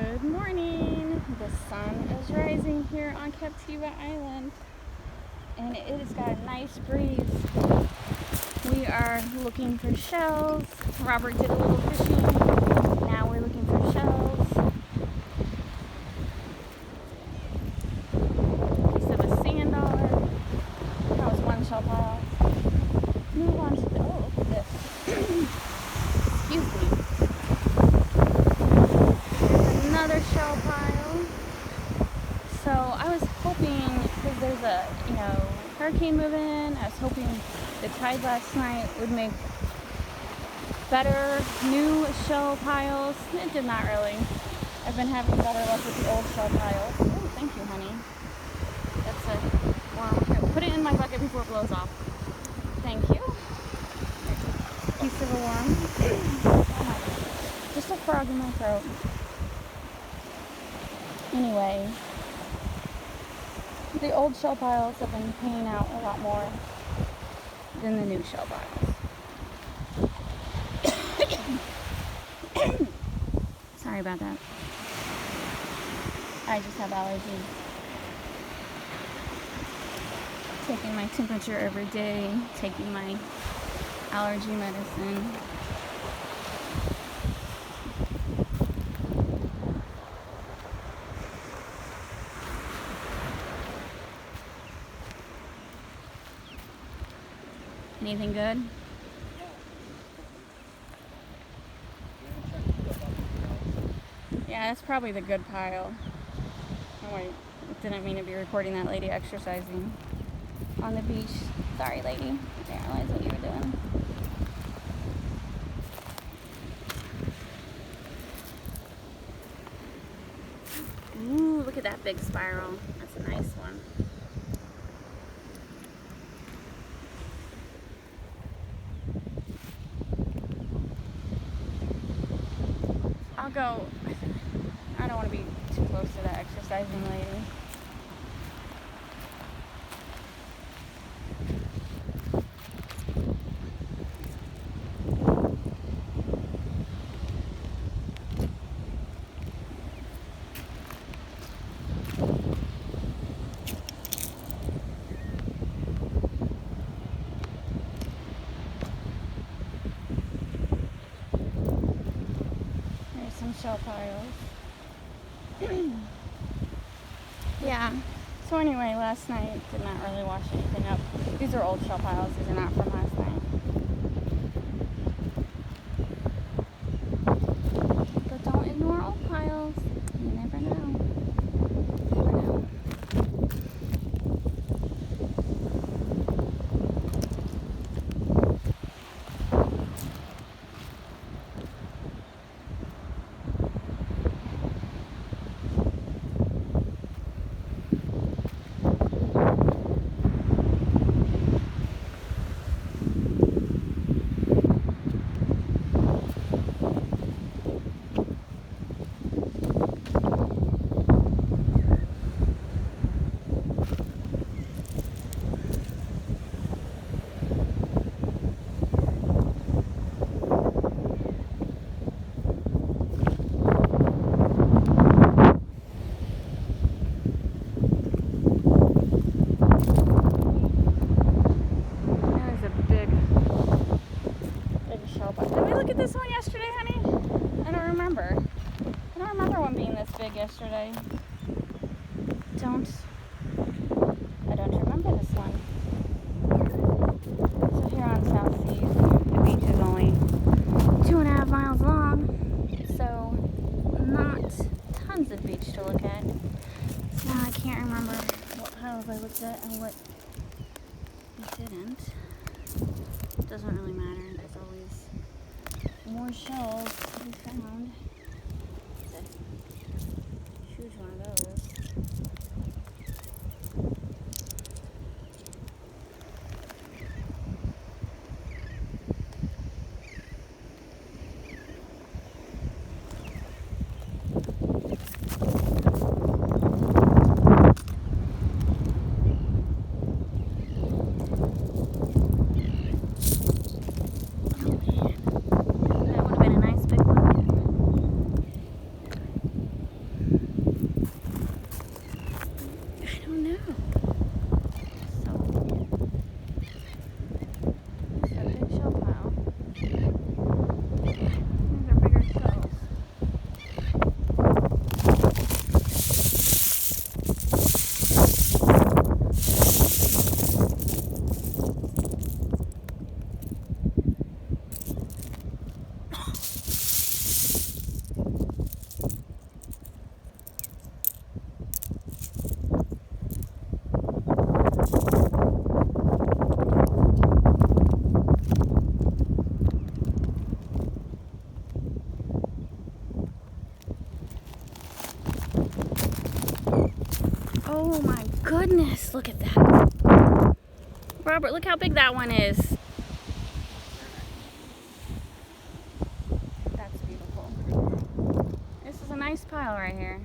Good morning. The sun is rising here on Captiva Island, and it has got a nice breeze. We are looking for shells. Robert did a little fishing. Now we're looking for shells. Piece of a sand dollar. That was one shell pile. Move on to the, oh, look at this. Excuse me. Another shell pile. So I was hoping, because there's a, hurricane moving, I was hoping the tide last night would make better new shell piles. It did not really. I've been having better luck with the old shell piles. Oh, thank you, honey. That's a worm. Put it in my bucket before it blows off. Thank you. Piece of a worm. Oh my God. Just a frog in my throat. Anyway, the old shell piles have been paying out a lot more than the new shell piles. Sorry about that. I just have allergies. Taking my temperature every day, taking my allergy medicine. Anything good? Yeah, that's probably the good pile. Oh wait, didn't mean to be recording that lady exercising on the beach. Sorry, lady. I didn't realize what you were doing. Ooh, look at that big spiral. That's a nice one. I'll go. I don't want to be too close to that exercising lady. Some shell piles. Yeah. So anyway, last night did not really wash anything up. These are old shell piles. These are not from last night. But don't ignore old piles. You never know. You never know. Did we look at this one yesterday, honey? I don't remember. I don't remember one being this big yesterday. I don't remember this one. So here on South Seas, the beach is only 2.5 miles long, so not tons of beach to look at. So now I can't remember what piles I looked at and what I didn't. It doesn't really matter. There's always more shells to be found. Choose one of those. Oh my goodness, look at that. Robert, look how big that one is. That's beautiful. This is a nice pile right here.